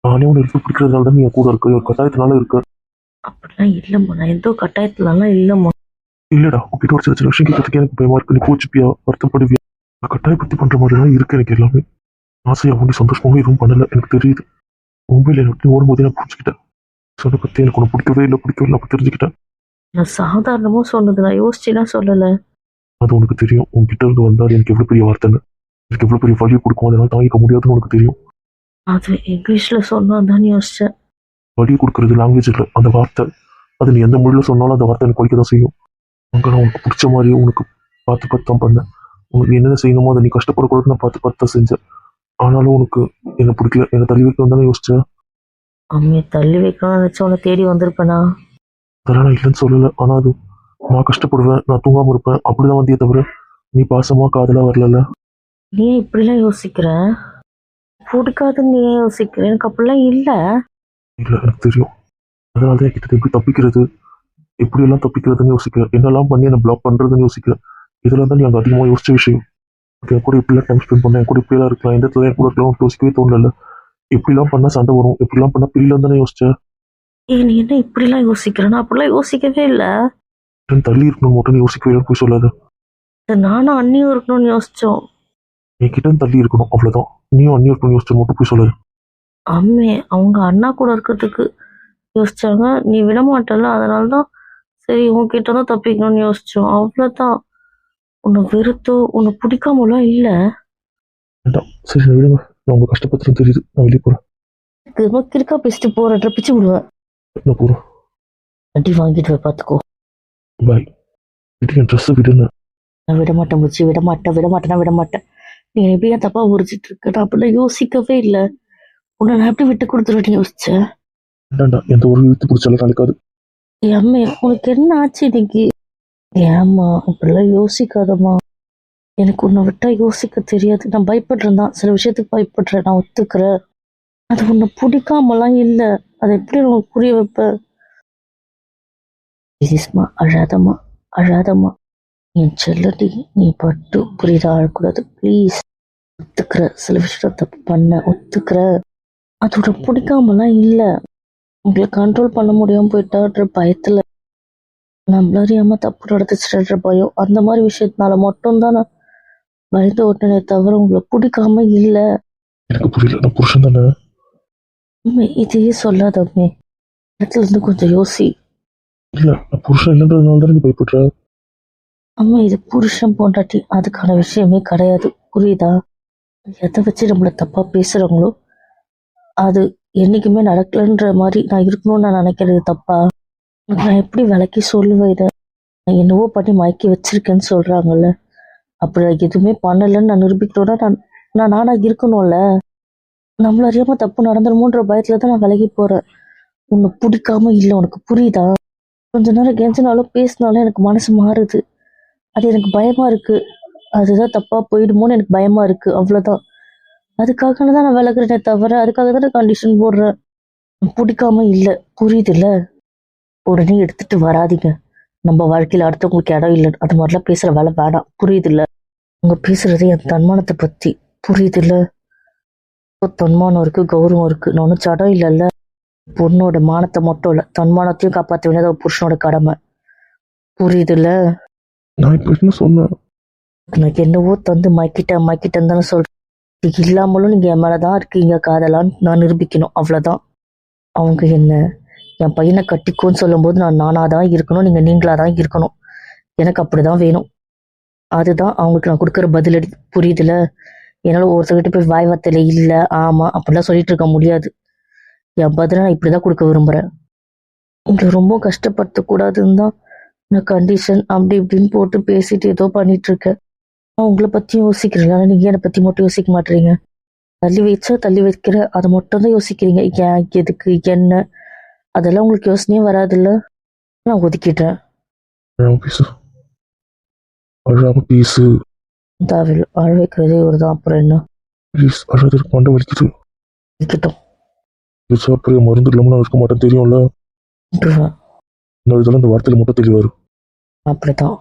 நானே உன்னை ரொம்ப பிடிக்கிறதுனால தான் நீ என் கூட இருக்க, ஒரு கட்டாயத்தினால இருக்க. அப்படிலாம் இல்லைம்மா, நான் எந்த கட்டாயத்துலலாம் இல்லைம்மா. இல்லடா, உன்கிட்ட ஒரு சின்ன சின்ன விஷயம் கேட்கறதுக்கு எனக்கு பயமா இருக்கு. நீ கோச்சுப்பியா, வருத்தப்படுவியா? நான் கட்டாயப்படுத்தி பண்ற மாதிரி தான் இருக்கு எனக்கு எல்லாமே. ஆசையா உன்னை சந்தோஷமாவும் எதுவும் பண்ணல, எனக்கு தெரியுது. மும்பையில் என்னை விட்டு ஓடும்போதே நான் புரிஞ்சுக்கிட்டேன். சொன்ன பத்தி எனக்கு உன்னை பிடிக்கவே இல்லை அப்ப தெரிஞ்சுக்கிட்டேன். நான் சாதாரணமாக சொன்னது, நான் யோசிச்சுலாம் சொல்லலை. அது உனக்கு தெரியும். உன்கிட்ட இருந்து வந்தால் எனக்கு எவ்வளவு பெரிய வார்த்தைன்னு, எனக்கு எவ்வளவு பெரிய வழியை கொடுக்கும், அதனால தாங்கிக்க முடியாதுன்னு உனக்கு தெரியும். அது இங்கிலீஷில் சொன்னால் தான் யோசித்தேன். வழியை கொடுக்கறது லாங்குவேஜ் இல்லை, அந்த வார்த்தை. அது நீ எந்த மொழியில் சொன்னாலும் அந்த வார்த்தை எனக்கு வலிக்க தான் செய்யும். அங்கே நான் உனக்கு பிடிச்ச மாதிரி உனக்கு பார்த்து பார்த்து தான் பண்ணேன். உனக்கு என்னென்ன செய்யணுமோ அதை நீ கஷ்டப்படக்கூடாதுன்னு நான் பார்த்து பார்த்து தான் செஞ்சேன். ஆனாலும் உனக்கு என்ன பிடிக்கல, என்னை தள்ளி வைக்கணும் தானே யோசிச்சேன். அம்மையை தள்ளி வைக்கணும்னு நினச்சா உன்னை தேடி வந்திருப்பேனா? அதெல்லாம் நான் இல்லைன்னு சொல்லலை. ஆனால் அது நான் கஷ்டப்படுவேன், நான் தூங்காமல் இருப்பேன், அப்படிதான் வந்தியே தவிர நீ பாசமாக காதலாக வரல. நீ ஏன் இப்படிலாம் யோசிக்கிற? பிடிக்காதுன்னு நீ ஏன் யோசிக்கிற? எனக்கு அப்படிலாம் இல்லை. இல்லை, எனக்கு தெரியும். அதனால தான் கிட்ட எப்படி தப்பிக்கிறது, எப்படியெல்லாம் தப்பிக்கிறதுன்னு யோசிக்கிறேன். என்னெல்லாம் பண்ணி என்னை பிளாக் பண்ணுறதுன்னு யோசிக்கிறேன். இதெல்லாம் தான் நீ அங்கே அதிகமாக யோசிச்ச விஷயம். என் கூட இப்படிலாம் டைம் ஸ்பெண்ட் பண்ணேன், என் கூட இப்படிலாம் இருக்கலாம், எந்த இடத்துல என் கூட இருக்கலாம் யோசிக்கவே தோணல. எப்படிலாம் பண்ணால் சண்டை வரும், எப்படிலாம் பண்ணால் பிரியலாம் தானே யோசிச்சேன். ஏய், நீ என்ன இப்படிலாம் யோசிக்கிற? நான் அப்படிலாம் யோசிக்கவே இல்லை. தள்ளி இருக்கணும் மட்டும் நீ யோசிக்கவே போய் சொல்லாத. நானும் அண்ணியும் இருக்கணும்னு யோசிச்சோம். என் கிட்ட தள்ளி இருக்கணும், அவ்வளோதான். நீயும் அண்ணி இருக்கணும் யோசிச்ச மட்டும் போய் சொல்லாது. அம்மே அவங்க அண்ணா கூட இருக்கிறதுக்கு யோசிச்சாங்க, நீ விட மாட்டல, அதனால தான் சரி உன்கிட்ட தான் தப்பிக்கணும்னு யோசிச்சோம், அவ்வளோதான். உன்னை வெறுத்தோ உன்னை பிடிக்காமலாம் இல்லை. வேண்டாம், சரி நான் விடுங்க. நான் உங்க கஷ்டப்பட்டுன்னு தெரியுது, நான் வெளியே போகிறேன். கிறுக்கா பேசிட்டு போற பிச்சு விடுவேன். நான் போகிறேன். அடி வாங்கிட்டு போய் பார்த்துக்கோ. பாய். இது என் ட்ரெஸ்ஸை விடுன்னு. நான் விட மாட்டேன் முச்சி, விட மாட்டேன். நீ எப்படியா தப்பா உரிச்சிட்டு இருக்க? நான் அப்படிலாம் யோசிக்கவே இல்லை. உன்னை நான் எப்படி விட்டு கொடுத்துருவேன்னு யோசிச்சேன். வேண்டாண்டா, எந்த ஒரு இழுத்து பிடிச்சாலும் கலக்காது. அம்மே உனக்கு என்ன ஆச்சு இன்னைக்கு? ஏம்மா அப்படிலாம் யோசிக்காதம்மா. எனக்கு உன்னை விட்டா யோசிக்க தெரியாது. நான் பயப்படுறேன் தான், சில விஷயத்துக்கு பயப்படுறேன், நான் ஒத்துக்கிறேன். அது உன்னை பிடிக்காமலாம் இல்லை. அதை எப்படி உனக்கு புரிய வைப்பேன்? ப்ளீஸ்மா, அழாதம்மா. என் செல்லடி, நீ பட்டு புரியுதா? அழக்கூடாது ப்ளீஸ். ஒத்துக்கிற, சில விஷயம் தப்பு பண்ண ஒத்துக்கிற. அதோட பிடிக்காமலாம் இல்லை. உங்களை கண்ட்ரோல் பண்ண முடியாமல் போயிட்டான்ற பயத்தில், நம்மள அறியாம தப்பு நடந்துச்சுன்ற பயம், அந்த மாதிரி விஷயத்தினால மட்டும்தான் நான் பயந்து ஓட்டினே தவிர உங்களை பிடிக்காம இல்லை. எனக்கு புரியல, நான் புருஷன் தானே. இதையே சொல்லாதம்மே, இடத்துல இருந்து கொஞ்சம் யோசி. இல்லை, நான் புருஷன் இல்லைன்றதுனால தானே நீ பயப்படுற. அம்மா, இது புருஷன் பொண்டாட்டி அதுக்கான விஷயமே கிடையாது, புரியுதா? எதை வச்சு நம்மளை தப்பா பேசுறாங்களோ அது என்னைக்குமே நடக்கலன்ற மாதிரி நான் இருக்கணும்னு நான் நினைக்கிறது தப்பா? நான் எப்படி விளக்கி சொல்லுவேன் இதை? நான் என்னவோ பண்ணி மயக்கி வச்சிருக்கேன்னு சொல்றாங்கல்ல, அப்படி எதுவுமே பண்ணலைன்னு நான் நிரூபிக்கணும்னா நான் நானா இருக்கணும்ல. நம்மள அறியாம தப்பு நடந்துருமோன்ற பயத்துல தான் நான் விலகி போறேன். உன்னை பிடிக்காம இல்லை, உனக்கு புரியுதா? கொஞ்ச நேரம் கெஞ்சினாலும் பேசினாலும் எனக்கு மனசு மாறுது. அது எனக்கு பயமா இருக்கு. அதுதான் தப்பா போயிடுமோன்னு எனக்கு பயமா இருக்கு, அவ்வளவுதான். அதுக்காக தான் நான் விலகுறேனே தவிர அதுக்காக தான் நான் கண்டிஷன் போடுறேன். பிடிக்காம இல்லை, புரியுதுல்ல? உடனே எடுத்துட்டு வராதிங்க. நம்ம வாழ்க்கையில அடுத்தவங்களுக்கு இடம் இல்லை, அது மாதிரிலாம் பேசுற வேலை வேணாம், புரியுதுல்ல? அவங்க பேசுறது என் தன்மானத்தை பத்தி, புரியுதுல்ல? தன்மானம் இருக்கு, கௌரவம் இருக்கு. நான் ஒன்றும் சடம் இல்லைல்ல. பொண்ணோட மானத்தை மட்டும் இல்லை, தன்மானத்தையும் காப்பாற்ற வேண்டியது புருஷனோட கடமை, புரியுதுல்ல? நான் இப்போ என்ன சொன்னேன்? எனக்கு என்னவோ தந்து மயக்கிட்டேன்னு தானே சொல்றேன். இது இல்லாமலும் நீங்க என் மேலதான் இருக்கீங்க காதலான்னு நான் நிரூபிக்கணும், அவ்வளவுதான். அவங்க என்ன என் பையனை கட்டிக்கோன்னு சொல்லும் போது நான் நானாதான் இருக்கணும், நீங்களாதான் இருக்கணும். எனக்கு அப்படிதான் வேணும். அதுதான் அவங்களுக்கு நான் கொடுக்குற பதிலடி, புரியுதுல? என்னால ஒருத்தர்கிட்ட போய் வாய் வார்த்தையில இல்லை ஆமா அப்படிலாம் சொல்லிட்டு இருக்க முடியாது. என் பதில நான் இப்படிதான் கொடுக்க விரும்புறேன். உங்களை ரொம்ப கஷ்டப்படுத்த கூடாதுன்னு தான் நான் கண்டிஷன் அப்படி இப்படின்னு போட்டு பேசிட்டு ஏதோ பண்ணிட்டு இருக்கேன். நான் உங்களை பத்தியும் யோசிக்கிறேன், நீங்க என்னை பத்தி மட்டும் யோசிக்க மாட்டீங்க. தள்ளி வைக்கிற அதை மட்டும் தான் யோசிக்கிறீங்க. ஏன், எதுக்கு, என்ன, அதெல்லாம் உங்களுக்கு யோசனையே வராதுல்ல. நான் ஒதுக்கிட்டேன். அழ வைக்கிறதே ஒரு தான், அப்புறம் என்ன? மருந்து இல்லாம இருக்க மாட்டேன், தெரியும்ல? இந்த வார்த்தையில மட்டும் தெளிவாரு. அப்படிதான்.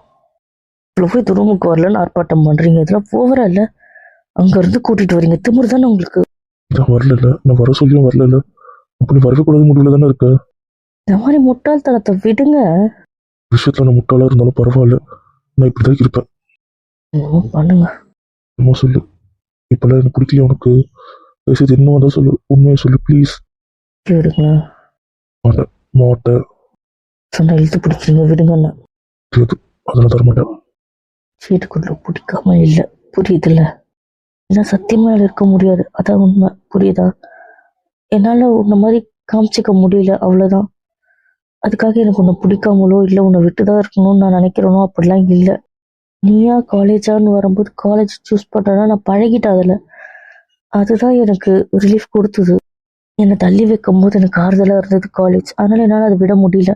இவ்வளவு ரூமுக்கு வரலன்னு ஆர்ப்பாட்டம் பண்றீங்க, இதெல்லாம் ஓவரா இல்ல? அங்க இருந்து கூட்டிட்டு வரீங்க, திமிரு தானே உங்களுக்கு? நான் வரல, நான் வர சொல்லியும் வரல. அப்படி வரக்கூடாது முடிவில் தானே இருக்க. இந்த மாதிரி முட்டாள்தனத்தை விடுங்க. விஷயத்துல நான் முட்டாளாக இருந்தாலும் பரவாயில்ல, நான் இப்படி தான் இருப்பேன். என்னமோ பண்ணுங்க. என்னமோ சொல்லு. இப்போல்லாம் எனக்கு பிடிக்கல உனக்கு. பேசுறது இன்னும் தான் சொல்லு, உண்மையை சொல்லு ப்ளீஸ். விடுங்களா? மாட்டேன் மாட்டேன். சொன்னா இழுத்து பிடிக்கிறீங்க, விடுங்கண்ணா. தெரியாது, அதெல்லாம் தரமாட்டேன். வீட்டுக்குள்ள பிடிக்காம இல்லை, புரியுதுல்ல? ஏன்னா சத்தியமா இருக்க முடியாது, அதான் உண்மை, புரியுதா? என்னால் உன்னை மாதிரி காமிச்சிக்க முடியல, அவ்வளோதான். அதுக்காக எனக்கு உன்னை பிடிக்காமலோ இல்லை உன்னை விட்டு தான் இருக்கணும்னு நான் நினைக்கிறேனோ அப்படிலாம் இல்லை. நீயா காலேஜான்னு வரும்போது காலேஜ் சூஸ் பண்ணுறேன்னா நான் பழகிட்டேன் அதில். அதுதான் எனக்கு ரிலீஃப் கொடுத்தது. என்னை தள்ளி வைக்கும் போது எனக்கு ஆறுதலாக இருந்தது காலேஜ். அதனால என்னால் அதை விட முடியல.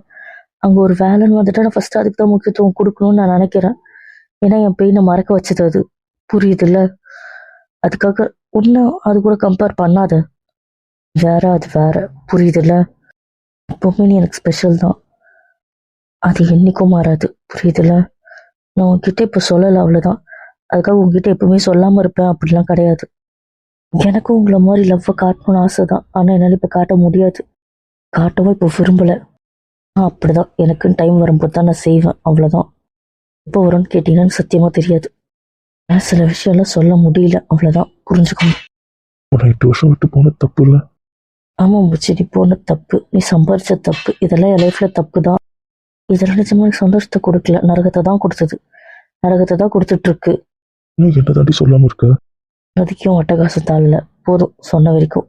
அங்கே ஒரு வேலைன்னு வந்துட்டு நான் ஃபஸ்ட்டு அதுக்கு தான் முக்கியத்துவம் கொடுக்கணும்னு நான் நினைக்கிறேன். ஏன்னா என் பெயினை மறக்க வச்சது அது, புரியுதுல்ல? அதுக்காக ஒன்றும் அது கூட கம்பேர் பண்ணாத. வேற அது வேற, புரியுதுல்ல? எப்பவுமே நீ எனக்கு ஸ்பெஷல் தான், அது என்னைக்கும் மாறாது, புரியுதுல்ல? நான் உன்கிட்ட இப்போ சொல்லலை, அவ்வளோதான். அதுக்காக உங்ககிட்ட எப்பவுமே சொல்லாமல் இருப்பேன் அப்படிலாம் கிடையாது. எனக்கும் உங்களை மாதிரி லவ்வை காட்டணும்னு ஆசை தான், ஆனால் என்னால் இப்போ காட்ட முடியாது. காட்டவும் இப்போ விரும்பலை. அப்படிதான், எனக்குன்னு டைம் வரும்போது தான் நான் செய்வேன், அவ்வளோதான். எப்போ வரும்னு கேட்டீங்கன்னு சத்தியமாக தெரியாது. நான் சில விஷயம்லாம் சொல்ல முடியல, அவ்வளோதான், புரிஞ்சுக்கணும். உன்னை 8 வருஷம் விட்டு போன தப்பு இல்லை. ஆமாம் முச்சி, நீ போன தப்பு, நீ சம்பாரிச்ச தப்பு, இதெல்லாம் என் லைஃப்பில் தப்பு தான். இதெல்லாம் நிஜமா எனக்கு சந்தோஷத்தை கொடுக்கல, நரகத்தை தான் கொடுத்தது, நரகத்தை தான் கொடுத்துட்ருக்கு. இன்னும் என்ன தாண்டி சொல்லாமல் இருக்க. அதுக்கும் அட்டகாசத்தால் இல்லை, போதும் சொன்ன வரைக்கும்.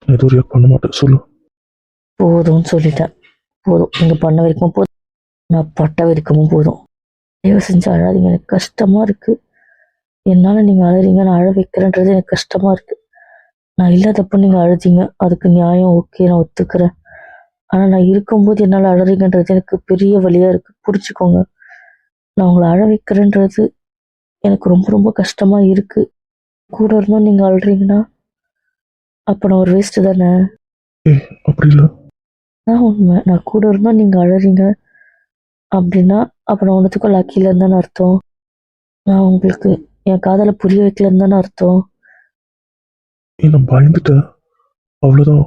நான் எதுவும் ரியாக்ட் பண்ண மாட்டேன், சொல்லு. போதும்னு சொல்லிட்டேன், போதும். நீங்கள் பண்ண வரைக்கும் போதும், நான் பட்ட வரைக்கும் போதும். தயவு செஞ்சு அழாதீங்க, எனக்கு கஷ்டமாக இருக்குது. என்னால் நீங்கள் அழறீங்க, நான் அழ வைக்கிறேன்றது எனக்கு கஷ்டமாக இருக்குது. நான் இல்லாதப்போ நீங்கள் அழுதீங்க, அதுக்கு நியாயம், ஓகே, நான் ஒத்துக்கிறேன். ஆனால் நான் இருக்கும்போது என்னால் அழறீங்கன்றது எனக்கு பெரிய வழியாக இருக்குது, புரிச்சுக்கோங்க. நான் உங்களை அழ வைக்கிறேன்றது எனக்கு ரொம்ப ரொம்ப கஷ்டமாக இருக்குது. கூட இருந்தும் நீங்கள் அழுறீங்கன்னா அப்போ நான் ஒரு வேஸ்ட்டு தானே? அப்படி இல்லை. அதான் உண்மை. நான் கூட இருந்தும் நீங்கள் அழறீங்க அப்படின்னா அப்போ நான் ஒன்றுத்துக்கும் லக்கி இல்லைன்னு தானே அர்த்தம். நான் உங்களுக்கு என் காதலை புரிய வைக்கலன்னு தானே அர்த்தம். நான் பயந்துட்டேன், அவ்வளோதான்.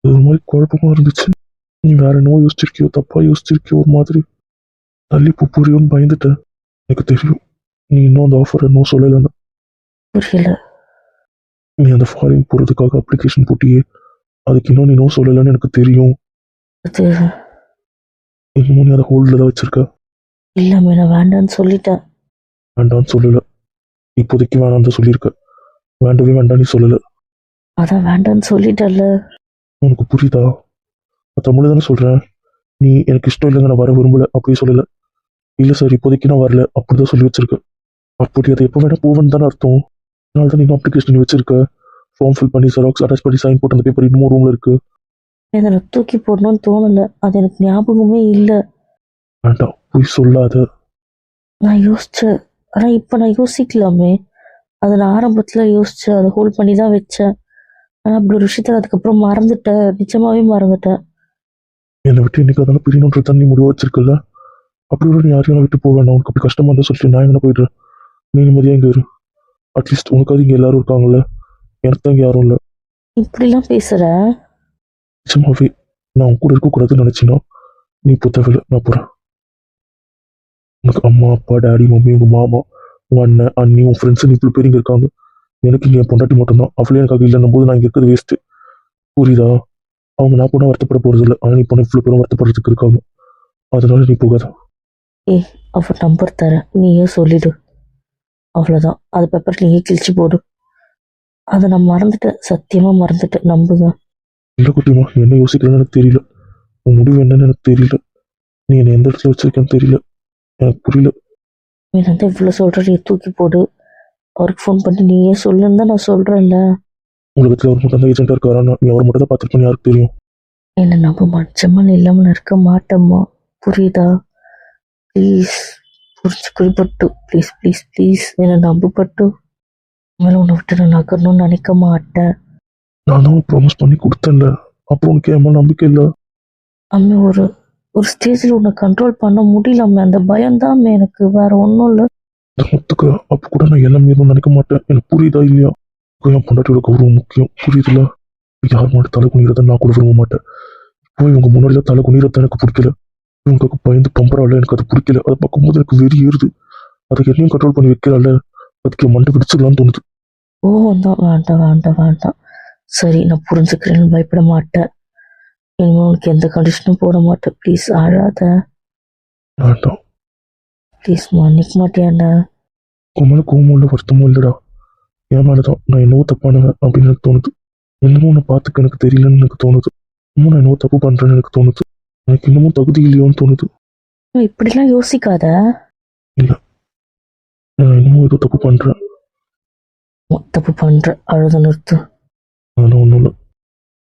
ஒரு மாதிரி குழப்பமாக இருந்துச்சு. நீ வேற என்னவோ யோசிச்சிருக்கியோ, தப்பாக யோசிச்சிருக்கியோ, ஒரு மாதிரி தள்ளி புரியும்னு பயந்துட்டேன். எனக்கு தெரியும் நீ இன்னும் அந்த ஆஃபர் இன்னும் சொல்லலைன்னு. புரியல. நீ அந்த ஃபாரின் போகிறதுக்காக அப்ளிகேஷன் போட்டியே, அதுக்கு இன்னும் நீ இன்னும் சொல்லலைன்னு எனக்கு தெரியும். அது இன்னமும் நீ அதை ஹோல்டில் தான் வச்சிருக்க. இல்லாமல் நான் வேண்டான்னு சொல்லிட்டேன். வேண்டான்னு சொல்லலை, இப்போதைக்கு வேணான்னு தான் சொல்லியிருக்க. வேண்டவே வேண்டாம் நீ சொல்லலை. அதான் வேண்டான்னு சொல்லிட்டேன்ல. உனக்கு புரியுதா? நான் தமிழ் தானே சொல்கிறேன். நீ எனக்கு இஷ்டம் இல்லைங்க, நான் வர விரும்பலை அப்படி சொல்லலை. இல்லை சார் இப்போதைக்கு நான் வரல அப்படிதான் சொல்லி வச்சிருக்க. அப்படி அதை எப்போ வேணா போவேன்னு தானே அர்த்தம். அதனால தான் இன்னும் அப்ளிகேஷன் நீ வச்சிருக்க. ஃபார்ம் ஃபில் பண்ணி ஜெராக்ஸ் அட்டாச் பண்ணி சைன் போட்டு அந்த பேப்பர் இன்னமும் ரூமில் இருக்கு. இதை நான் தூக்கி போடணும்னு தோணலை, அது எனக்கு ஞாபகமே இல்லை. வேண்டாம் போய் சொல்லாத. நான் யோசித்தேன், ஆனால் இப்போ நான் யோசிக்கலாமே. அதை நான் ஆரம்பத்தில் யோசித்தேன், அதை ஹோல்ட் பண்ணி தான் வச்சேன். ஆனால் அப்படி ஒரு விஷயத்த அதுக்கப்புறம் மறந்துட்டேன், நிஜமாவே மறந்துட்டேன். என்னை விட்டு இன்னைக்கு அதனால பிரியணுன்ற தண்ணி முடிவு வச்சிருக்கல. அப்படி ஒரு நீ யாரையும் விட்டு போக வேண்டாம். உனக்கு அப்படி கஷ்டமா இருந்தால் சொல்லிட்டு நான் எங்கே போயிடுறேன். நீ நிம்மதியாக இங்கே இரு. அட்லீஸ்ட் உனக்காவது இங்கே எல்லாரும் இருக்காங்கல்ல, எனக்கு தான் இங்கே யாரும் இல்லை. இப்படிலாம் பேசுகிற? நிச்சயமாவே நான் உன் கூட இருக்கக்கூடாதுன்னு நினச்சின்னா நீ இப்போ தேவையில்லை, நான் போகிறேன். உனக்கு அம்மா அப்பா டேடி மம்மி உங்கள் மாமா உங்கள் அண்ணன் அண்ணி உன் ஃப்ரெண்ட்ஸு இவ்வளோ பேர் இங்கே இருக்காங்க. எனக்கு இங்கே என் பொண்டாட்டி மட்டும்தான். அவளே எனக்காக இல்லைன்னும் போது நான் இங்கே இருக்கிறது வேஸ்ட்டு, புரியுதா? அவங்க நான் போனால் வருத்தப்பட போகிறது இல்லை, ஆனால் நீ போனால் இவ்வளோ பேரும் வருத்தப்படுறதுக்கு இருக்காங்க. அதனால நீ போகாத. அவ நம்பர் தரேன், நீயே சொல்லிடு, அவ்வளோதான். அது பேப்பர் நீயே கிழிச்சு போடு. அதை நான் மறந்துட்டேன், சத்தியமாக மறந்துட்டேன், நம்புங்க. இல்லை குட்டிமா, நீ என்ன யோசிக்கிறேன்னு எனக்கு தெரியல. உன் முடிவு என்னன்னு எனக்கு தெரியல. நீ என்னை எந்த இடத்துல வச்சிருக்கேன்னு தெரியல, எனக்கு புரியல. நீ வந்து இவ்வளோ சொல்கிற, நீ தூக்கி போடு. அவருக்கு ஃபோன் பண்ணி நீயே சொல்லுன்னு தான் நான் சொல்கிறேன்ல. உலகத்தில் அவர் மட்டும் தான் ஏஜென்ட்டாக இருக்காரான்னா நீ அவர் மட்டும் தான் பார்த்துருப்பேன்னு யாருக்கு தெரியும்? என்னை நம்ப மச்சமாக இல்லாமல் இருக்க மாட்டேம்மா, புரியுதா? ப்ளீஸ் புரிஞ்சுக்கிட்டு, ப்ளீஸ் ப்ளீஸ் ப்ளீஸ் என்னை நம்பப்பட்டு. மேலே உன்னை விட்டு நான் நகரணும்னு நினைக்க மாட்டேன். நான் தான் ப்ராமிஸ் பண்ணி கொடுத்தேன்ல, அப்புறம் உனக்கு என் மேலே நம்பிக்கை இல்லை. அம்மே ஒரு ஸ்டேஜில் உன்னை கண்ட்ரோல் பண்ண முடியலம்மே, அந்த பயம்தான் எனக்கு, வேற ஒன்றும் இல்லை. நான் ஒத்துக்கிறேன், அப்போ கூட நான் எல்லாம் மீறணும்னு நினைக்க மாட்டேன். எனக்கு புரியுதா இல்லையா? என் பொண்டாட்டியோட கௌரவம் முக்கியம், புரியுதுல? யார் மாட்டு தலை குனிறத நான் கூட விரும்ப மாட்டேன். இப்போ இவங்க முன்னாடிலாம் தலை குனிறத எனக்கு பிடிக்கல. இவங்களுக்கு பயந்து பம்பரால எனக்கு அது பிடிக்கல. அதை பார்க்கும்போது எனக்கு வெறி ஏறுது. அதை என்னையும் கண்ட்ரோல் பண்ணி வைக்கிறாள். அதுக்கு என் மண்டை பிடிச்சிடலான்னு தோணுது. ஓ தான் வேண்டாம் வேண்டாம் வேண்டாம். சரி நான் புரிஞ்சுக்கிறேன்னு பயப்பட மாட்டேன். இனிமே உனக்கு எந்த கண்டிஷனும் போட மாட்டேன். ப்ளீஸ் அழாத. வேண்டாம். ப்ளீஸ் மன்னிக்க மாட்டியாண்டா? உன் மேலே கோவமும் இல்லை, வருத்தமும் இல்லைடா. என் மேலதான் நான் என்னவோ தப்பானவன் அப்படின்னு எனக்கு தோணுது. என்னமோ உன்னை பார்த்துக்க எனக்கு தெரியலன்னு எனக்கு தோணுது. இன்னும் நான் என்னவோ தப்பு பண்றேன்னு எனக்கு தோணுது. எனக்கு இன்னமும் தகுதி இல்லையோன்னு தோணுது. இப்படிலாம் யோசிக்காத. இல்லை, நான் என்னமோ ஏதோ தப்பு பண்றேன். தப்பு பண்ற, அழுத நிறுத்து. அதெல்லாம் ஒன்றும் இல்லை.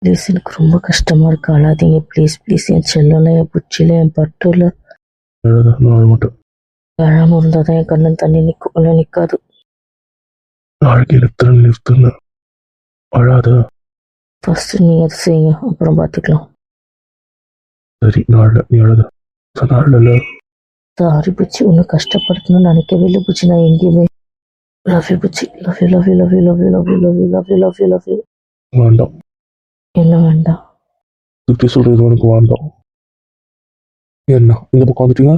ப்ளீஸ் எனக்கு ரொம்ப கஷ்டமா இருக்கு, அழாதீங்க ப்ளீஸ் ப்ளீஸ். என் செல்லில், என் புச்சில, என் பட்டுல அழாத, நான் அழ மாட்டேன். அழாம இருந்தாதான் என் கண்ணன் தண்ணி நிற்கும், இல்லை நிற்காது. அழகிய திறன் நிறுத்துங்க. அழாத. ஃபர்ஸ்ட் நீ அதை செய்யுங்க, அப்புறம் பார்த்துக்கலாம். சரி, நான் அழ, நீ அழாத. நான் அழல. சாரி புச்சி, ஒன்று கஷ்டப்படுத்தணும்னு நினைக்கவே இல்லை புச்சி. நான் எங்கேயுமே லவ் யூ புச்சி. Love you love you love you love you love you love you love you love you love you. வேண்டாம். என்ன வேண்டாம்? சுற்றி சொல்றது எனக்கு வேண்டாம். என்ன இந்த பக்கம் வந்துட்டீங்க?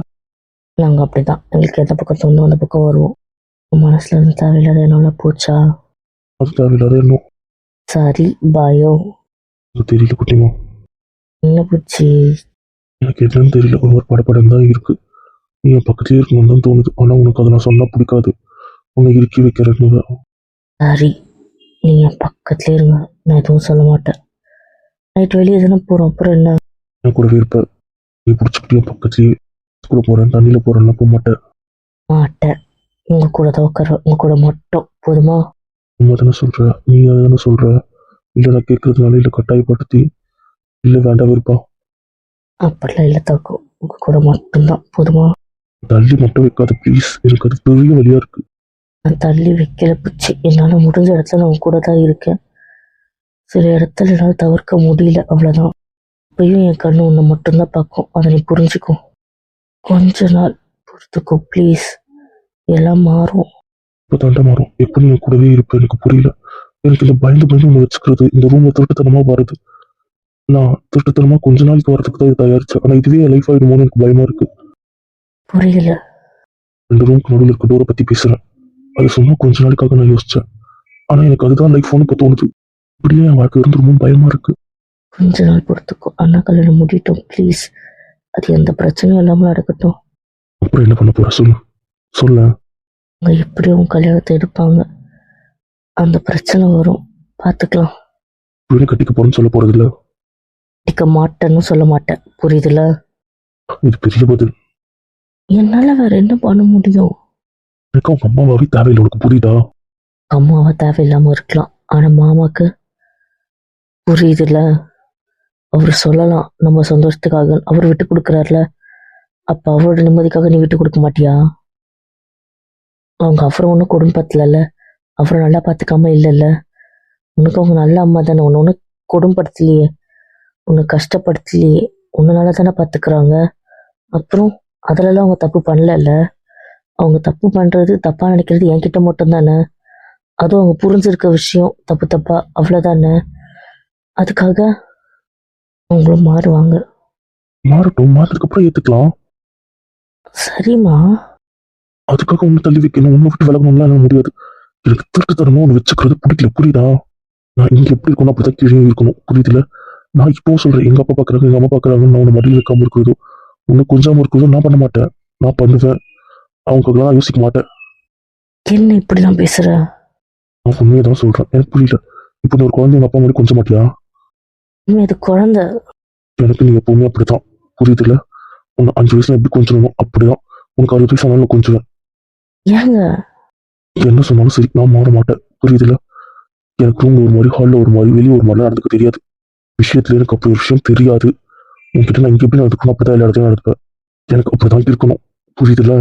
நாங்கள் அப்படிதான், எங்களுக்கு எந்த பக்கம் தோணும் அந்த பக்கம் வருவோம். உன் மனசுல இருந்து தேவையில்லாத என்னோட போச்சா? அது தேவையில்லாத இன்னும் சாரி பயம். எனக்கு தெரியல குட்டிமா. என்ன புச்சி? எனக்கு என்னன்னு தெரியல, ஒரு படப்படம் தான் இருக்கு. நீ என் பக்கத்துலேயே இருக்கணும்னு தான் தோணுது. ஆனால் உனக்கு அதை நான் சொன்னா பிடிக்காது. உன்னை இறுக்கி வைக்கிறேன்னு. சாரி, நீங்கள் என் பக்கத்துலேயே இருங்க, நான் எதுவும் சொல்ல மாட்டேன். நைட் வெளியே தானே போகிறோம், அப்புறம் என்ன? என் கூடவே இருப்ப. நீ பிடிச்சிக்கிட்டு என் பக்கத்துலேயே கூட போகிறேன், தண்ணியில் போகிறேன்னா போக மாட்டேன். மாட்டேன். உங்கள் கூட தான் உட்கார, உங்கள் கூட மட்டும் போதுமா? உண்மை தானே சொல்கிற, நீ அதை தானே சொல்கிற. இல்லை நான் கேட்கறதுனால, இல்லை கட்டாயப்படுத்தி, இல்லை வேண்டாம் விருப்பா. அப்படிலாம் இல்லை தாக்கும், உங்கள் கூட மட்டும்தான் போதுமா? தள்ளி மட்டும் வைக்காத ப்ளீஸ், எனக்கு அது பெரிய வழியாக இருக்கு. நான் தள்ளி வைக்கல புச்சி, என்னால் முடிஞ்ச இடத்துல நான் உன் கூட தான் இருக்கேன். சில இடத்துல என்னால் தவிர்க்க முடியல, அவ்வளோதான். இப்பயும் என் கண்ணு உன்னை மட்டும்தான் பார்க்கும், அதை நீ புரிஞ்சுக்கும். கொஞ்ச நாள் பொறுத்துக்கோ ப்ளீஸ், எல்லாம் மாறும். இப்போ தாண்டா மாறும். எப்படி என் கூடவே இருப்பேன் எனக்கு புரியல. எனக்கு இந்த பயந்து பயந்து ஒன்று வச்சுக்கிறது, இந்த ரூமில் திருட்டுத்தனமாக வருது. நான் திருட்டுத்தனமாக கொஞ்ச நாளைக்கு வரதுக்கு தான் இது தயாரிச்சேன். ஆனால் இதுவே லைஃப் ஆகிடுமோன்னு எனக்கு பயமா இருக்கு. புரியல. 2 ரூமுக்கு நடுவில் இருக்க டோரை பற்றி பேசுகிறேன். அது சும்மா கொஞ்ச நாளைக்காக நான் யோசிச்சேன். ஆனால் எனக்கு அதுதான் லைஃப்னு இப்போ தோணுது. இப்படியே என் வாழ்க்கை இருந்து ரொம்ப பயமா இருக்கு. கொஞ்ச நாள் பொறுத்துக்கோ, அண்ணா கல்யாணம் முடிட்டோம் ப்ளீஸ். அது எந்த பிரச்சனையும் இல்லாமல் நடக்கட்டும். அப்புறம் என்ன பண்ண போற சொல்லு, சொல்ல. அவங்க எப்படியும் உன் கல்யாணத்தை எடுப்பாங்க, அந்த பிரச்சனை வரும், பார்த்துக்கலாம். இவனே கட்டிக்க போறேன்னு சொல்ல போறது இல்ல. கட்டிக்க மாட்டேன்னு சொல்ல மாட்டேன், புரியுதுல? இது பெரிய பதில். என்னால் வேற என்ன பண்ண முடியும்? எனக்கு அவங்க அம்மாவாவே தேவையில்லை, உனக்கு புரியுதா? அம்மாவை தேவையில்லாமல் இருக்கலாம், ஆனால் மாமாக்கு புரியுதுல்ல? அவர் சொல்லலாம் நம்ம சந்தோஷத்துக்காக, அவர் விட்டு கொடுக்குறாருல, அப்போ அவரோட நிம்மதிக்காக நீ விட்டு கொடுக்க மாட்டியா? அவங்க அப்புறம் ஒன்றும் குடும்பத்தில்ல, அப்புறம் நல்லா பார்த்துக்காம இல்லைல்ல. உனக்கு அவங்க நல்ல அம்மா தானே, ஒன்று குடும்பப்படுத்தலையே, உன்னை கஷ்டப்படுத்தலையே, உன்னால தானே பார்த்துக்கிறாங்க. அப்புறம் அதிலலாம் அவங்க தப்பு பண்ணலல்ல. அவங்க தப்பு பண்ணுறது, தப்பாக நினைக்கிறது என்கிட்ட மட்டும்தானே. அதுவும் அவங்க புரிஞ்சிருக்க விஷயம் தப்பு தப்பா, அவ்வளோதானே. அதுக்காக அவங்களும் மாறுவாங்க. மாறட்டும், மாறதுக்கு அப்புறம் ஏத்துக்கலாம். சரிம்மா. அதுக்காக ஒண்ணு தள்ளி வைக்கணும், ஒண்ணு விட்டு விலகணும்லாம் என்னால முடியாது. எனக்கு திருட்டுத்தனமா ஒண்ணு வச்சுக்கிறது பிடிக்கல, புரியுதா? நான் இங்க எப்படி இருக்கணும் அப்படிதான் கீழே இருக்கணும், புரியுதுல? நான் இப்போ சொல்றேன், எங்க அப்பா பாக்குறாங்க, எங்க அம்மா பாக்குறாங்க, நான் உன்னை மடியில் வைக்காம இருக்கிறதோ, உன்னை கொஞ்சாம இருக்கிறதோ நான் பண்ண மாட்டேன். நான் பண்ணுவேன். அவங்களுக்குலாம் யோசிக்க மாட்டேன். என்ன இப்படிலாம் பேசுற? நான் உண்மையை தான் சொல்றேன், எனக்கு புரியல. இப்போ நீ ஒரு குழந்தை உங்க அப்பா மாதிரி கொஞ்ச மாட்டியா? இது குழந்தை. எனக்கு நீ எப்பவுமே அப்படித்தான், புரியுதுல? உன்னை 5 வயசுல எப்படி கொஞ்சணும் அப்படிதான் உனக்கு 60 வயசு ஆனாலும் கொஞ்சுவேன். ஏங்க என்ன சொன்னாலும் சரி, நான் மாற மாட்டேன், புரியுதுல? எனக்கு ரூம்ல ஒரு மாதிரி, ஹாலில் ஒரு மாதிரி, வெளியே ஒரு மாதிரிலாம் நடந்துக்க தெரியாது. விஷயத்துல எனக்கு அப்படி ஒரு விஷயம் தெரியாது. உன்கிட்ட நான் இங்க எப்படி நடந்துக்கணும் அப்படிதான் எல்லா இடத்தையும் நடப்பேன். எனக்கு அப்படிதான் இருக்கணும், புரியுதுல?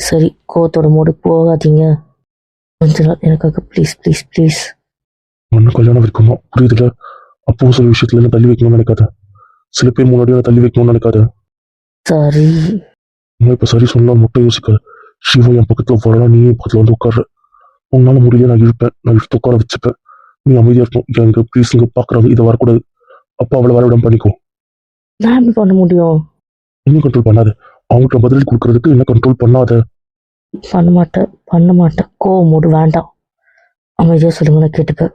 சரி, கோவத்தோட மூடு போகாதீங்க. கொஞ்ச நாள் எனக்காக ப்ளீஸ் ப்ளீஸ் ப்ளீஸ். ஒன்னும் கல்யாணம் வரைக்கும் தான், புரியுதுல? அப்போ சில விஷயத்துல என்ன தள்ளி வைக்கணும்னு நினைக்காத. சில பேர் முன்னாடியே நான் தள்ளி வைக்கணும்னு நினைக்காத. சரி. நான் இப்ப சரி சொன்னா மட்டும் யோசிக்காத. சிவா என் பக்கத்துல வரலாம், நீ என் பக்கத்துல வந்து உட்கார்ற. உன்னால முடியல, நான் இழுப்பேன், நான் இழுத்து உட்கார வச்சுப்பேன். நீ அமைதியா இருக்கும். எனக்கு ப்ளீஸ் இங்க பாக்குறாங்க, இதை வரக்கூடாது. அப்பா அவளை வரவிடம் பண்ணிக்கோ. நான் எப்படி பண்ண முடியும்? இன்னும் கண்ட்ரோல் பண்ணாத. அவங்ககிட்ட பதில் கொடுக்கறதுக்கு என்ன கண்ட்ரோல் பண்ணாத. பண்ண மாட்டேன். கோவமோடு வேண்டாம். அமைதியா சொல்லுங்க, நான் கேட்டுப்பேன்.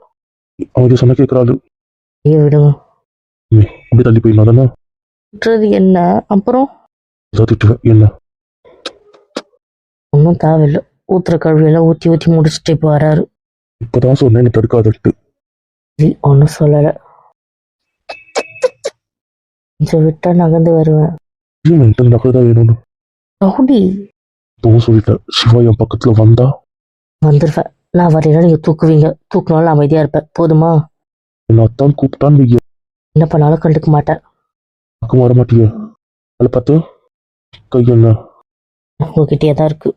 அவங்க சொன்ன கேட்கறாரு. ஐயோ விடுங்க. அப்படியே தள்ளி போயிடலாம் தானே. திட்டுறது என்ன? அப்புறம் ஏதாவது திட்டுவேன் என்ன? ஒன்றும் தேவையில்லை. ஊத்துற கழுவியெல்லாம் ஊற்றி முடிச்சுட்டு இப்போ வராரு. இப்பதான் சொன்னேன் நீ தடுக்காதட்டு. சரி, ஒன்றும் சொல்லலை. கொஞ்சம் விட்டா நகர்ந்து வருவேன். எனக்கு நகர்தான் வேணும்னு ரவுடி இப்பவும் சொல்லிட்டேன். சிவா என் பக்கத்துல வந்தா வந்துடுவேன். நான் வரையில நீங்க தூக்குவீங்க. தூக்குனாலும் அமைதியா இருப்பேன். போதுமா? என்ன அத்தான் கூப்பிட்டான்னு வைய. என்ன பண்ணாலும் கண்டுக்க மாட்டேன். பக்கம் வர மாட்டிய. அதில் பார்த்து கை என்ன உங்ககிட்டயே தான் இருக்கு.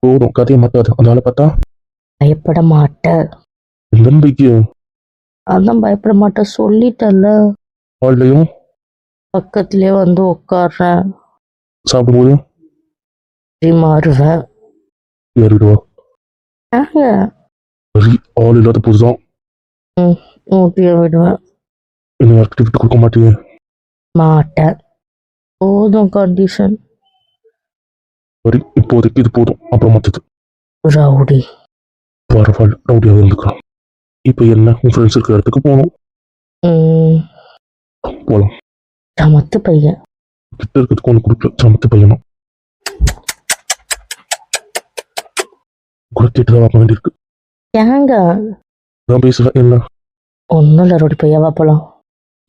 போதும், கதைய மாட்டாது. அதனால பார்த்தா பயப்பட மாட்டேன். எந்த வைக்கிய அதான் பயப்பட மாட்டேன் சொல்லிட்டேன்ல. ஆள்லையும் பக்கத்துலயே வந்து உட்காடுறேன். சாப்பிடும்போது மாறுவேன். ஏறிடுவா. ஏங்க சரி, ஆள் இல்லாத போதுதான் ஊட்டிய விடுவேன். என்ன யார்கிட்ட விட்டு கொடுக்க மாட்டீங்க. மாட்டேன். போதும் கண்டிஷன். சரி, இப்போதைக்கு இது போதும். அப்புறம் மற்றது ரவுடி பரவாயில்ல, ரவுடியாக இருந்துக்கலாம். இப்போ என்ன, உன் ஃப்ரெண்ட்ஸ் இருக்கிற இடத்துக்கு போகணும். போகலாம். சமத்து பையன். கிட்ட இருக்கிறதுக்கு ஒன்று கொடுக்கல. சமத்து பையனும் கூட கேட்டுதான் பார்க்க வேண்டியிருக்கு. ஏங்க நான் பேசுவேன் என்ன? ஒன்னும் இல்ல ரவுடி பையாவா போலாம்.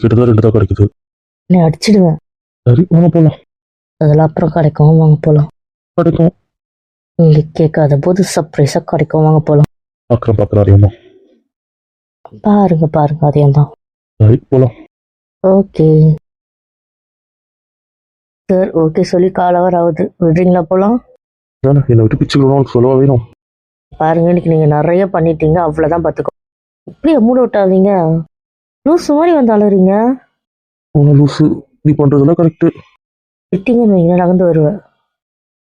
கிட்டதான் 2 தான் கிடைக்குது. நீ அடிச்சிடுவேன். சரி, வாங்க போகலாம். அதெல்லாம் அப்புறம் கிடைக்கும். வாங்க போலாம். கிடைக்கும். நீங்க கேட்காத போது சர்ப்ரைஸா கிடைக்கும். வாங்க போலாம். பார்க்குறேன் அறியாமா. பாருங்க அதையும் தான். சரி, போகலாம். Okay sir. ஓகே சொல்லி காலவர் ஆகுது. விடுறீங்களா? போலாம். தானே என்னை விட்டு பிச்சுக்கணும் உனக்கு சொல்லவா வேணும். பாருங்க, இன்னைக்கு நீங்க நிறைய பண்ணிட்டீங்க. அவ்வளவுதான் பார்த்துக்கோ. இப்படியே மூட விட்டாதீங்க. லூசு மாதிரி வந்து அழுறீங்க. லூசு, நீ பண்றதெல்லாம் கரெக்டு. விட்டீங்கன்னு வைங்க, நகர்ந்து வருவேன்.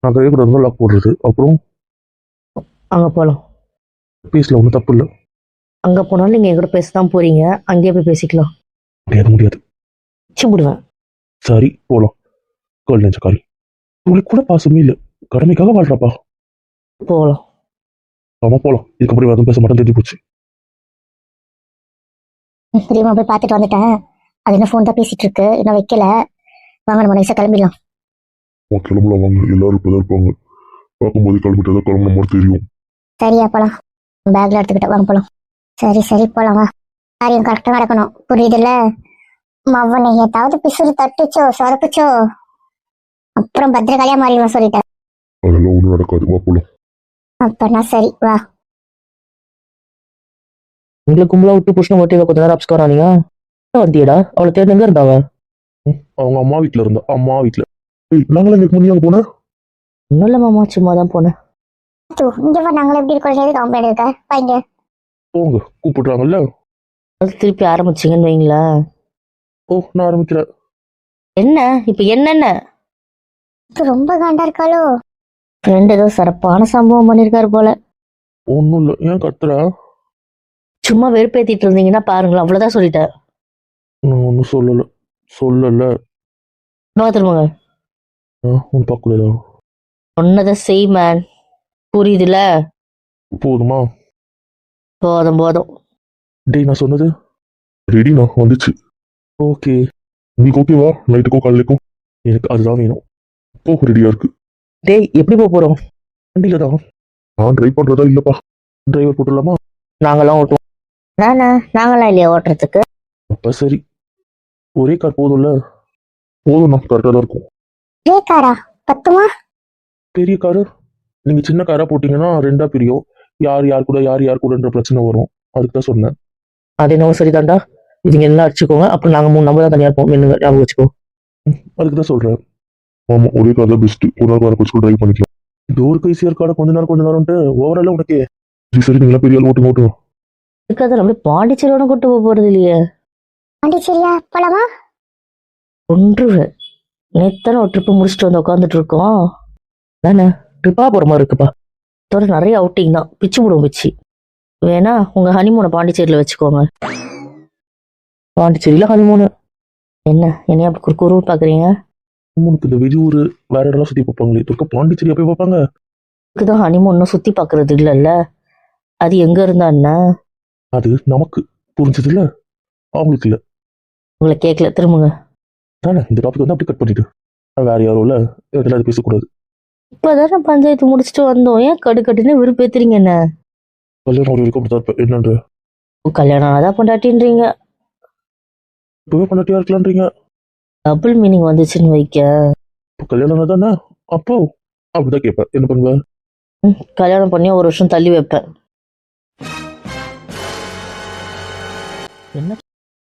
நான் கையக்கூடாது லாக் போடுறது. அப்புறம் அங்க போலாம். பேசல, ஒன்றும் தப்பு இல்லை. அங்க போனாலும் நீங்க என் கூட பேசதான் போறீங்க. அங்கேயே போய் பேசிக்கலாம். முடியாது. விடுவேன். சரி, போலாம். கால் நெஞ்ச கால். உங்களுக்கு கூட பாசமே இல்லை. கடமைக்காக வாழ்றாப்பா. போலாம். ஆமா, போலாம். இதுக்கப்புறம் எதுவும் பேச மாட்டேன், தெரிஞ்சு போச்சு. பிரியமா போய் பார்த்துட்டு வந்துட்டேன். அது என்ன ஃபோன் தான் பேசிட்டு இருக்கு, இன்னும் வைக்கல. வாங்க நம்ம நைஸா கிளம்பிடலாம். கிளம்பலாம் வாங்க. எல்லாரும் இப்பதான் இருப்பாங்க. பார்க்கும்போது கிளம்பிட்டு கிளம்புன மாதிரி தெரியும். சரியா போலாம். பேக்ல எடுத்துக்கிட்ட வாங்க போலாம். சரி போலாம் வா. காரியம் கரெக்டா நடக்கணும், புரியுதுல்ல? மவனை ஏதாவது பிசுறு தட்டுச்சோ சொரப்புச்சோ அப்புறம் பத்திரகாலியா மாறிடுவோம் சொல்லிட்டேன். அதெல்லாம் ஒண்ணும் நடக்காது. வா போலாம். அப்பனா சரி வா. உங்களை கும்பலா விட்டு புஷ்ண ஓட்டி கொஞ்ச நேரம் அப்ஸ்கார் ஆனீங்க. வந்தியடா அவளை தேர்ந்து எங்க இருந்தாவ? அவங்க அம்மா வீட்டில் இருந்தா. அம்மா வீட்டில் நாங்களும் எங்களுக்கு முன்னாடி போனேன். ஒன்றும் இல்லை மாமா, சும்மா தான் போனேன். இங்க வா, நாங்களும் எப்படி இருக்கோம்? எதுக்கு கம்பெனி இருக்க பையங்க போங்க, கூப்பிடுறாங்கல்ல. அது திருப்பி ஆரம்பிச்சிங்கன்னு வைங்களேன். நான் ஆரம்பிக்கிறேன். என்ன இப்ப என்னென்ன? ரொம்ப காண்டா இருக்காளோ? ஃப்ரெண்ட் ஏதோ சிறப்பான சம்பவம் பண்ணிருக்காரு போல. ஒன்றும் இல்லை, ஏன் கத்துற? சும்மா வெறுப்பேத்திட்டு இருந்தீங்கன்னா பாருங்களேன், அவ்வளவுதான் சொல்லிட்டேன். நான் ஒன்றும் சொல்லலை. திரும்புங்க. ஒன்றும் பார்க்கல. சொன்னதை செய் மேன், புரியுதுல? போதுமா? போதும். டேய், நான் சொன்னது ரெடிண்ணா, வந்துச்சு. ஓகே. உங்களுக்கு ஓகேவா? நைட்டுக்கும் காலையிலக்கும் எனக்கு அதுதான் வேணும். ரெடியா இருக்கு. டேய், எப்படி போறோம்? வண்டியில தான். நான் ட்ரை பண்றதா இல்லப்பா. டிரைவர் போட்டுடலாமா? நாங்களாம் ஓட்டுவோம். நாங்களாம் இல்லையா ஓட்டுறதுக்கு? அப்ப சரி, ஒரே கார் போதும்ல? போதும்ண்ணா, கரெக்டா தான் இருக்கும். காரா பத்துமா? பெரிய காரு நீங்க சின்ன காரா போட்டீங்கன்னா 2ஆ பிரியும். யார் கூடன்ற பிரச்சனை வரும். அதுக்கு தான் சொன்னேன். அது என்னவோ சரிதான்டா. இதுங்க எல்லாம் அடிச்சுக்கோங்க. அப்புறம் நாங்க 3 நம்பர் தான் தனியா இருப்போம். வேணுங்க ஞாபகம் வச்சுக்கோ. அதுக்கு தான் சொல்றேன். ஆமா, ஒரே கார் தான் பெஸ்ட். ஒரு நாள் காரை வச்சு டிரைவ் பண்ணிக்கலாம். டோருக்கு ஈஸியா இருக்காட, கொஞ்ச நேரம்ட்டு ஓவரால உனக்கு. சரி, நீங்களா பெரிய ஆள் ஓட்டுங்க. அதுக்காக நம்ம பாண்டிச்சேரியோட கூட்டு போறது இல்லையே. பாண்டிச்சேரியா போலாமா? ஒன்று நேத்தான ஒரு ட்ரிப்பு முடிச்சுட்டு வந்து உட்காந்துட்டு இருக்கோம். தானே ட்ரிப்பா போற மாதிரி இருக்குப்பா. இதோட நிறைய அவுட்டிங் தான், பிச்சு விடும் பிச்சு. வேணா உங்க ஹனிமூனை பாண்டிச்சேரியில் வச்சுக்கோங்க. பாண்டிச்சேரியில ஹனிமூனு என்ன என்னைய அப்படி குறுக்கு பார்க்குறீங்க? ஹனிமூனுக்கு இந்த வெளியூர் வேற இடம்லாம் சுற்றி பார்ப்பாங்களே, இதுக்கு பாண்டிச்சேரியா போய் பார்ப்பாங்க? இதுதான் ஹனிமூன் சுற்றி பார்க்கறது இல்லைல்ல, அது எங்கே இருந்தா என்ன? அது நமக்கு புரிஞ்சது இல்ல, அவங்களுக்கு இல்ல உங்களை கேட்கல, திரும்புங்க. தானே. இந்த டாபிக் வந்து அப்படி கட் பண்ணிட்டு வேற யாரும் இல்ல, இதெல்லாம் அது பேசக்கூடாது. இப்போதானே பஞ்சாயத்து முடிச்சுட்டு வந்தோம், ஏன் கடுக்கட்டுன்னு விருப்பேத்துறீங்க என்ன? கல்யாணம் ஒரு வரைக்கும் அப்படிதான் இருப்பேன். என்னன்ற கல்யாணம் ஆனதா பொண்டாட்டின்றீங்க, இப்பவே பண்ணட்டியா இருக்கலான்றீங்க. டபுள் மீனிங் வந்துச்சுன்னு வைக்க. இப்போ கல்யாணம் தானே, அப்போ அப்படிதான் கேட்பேன். என்ன பண்ணுவேன்? கல்யாணம் பண்ணி ஒரு வருஷம் தள்ளி வைப்பேன். என்ன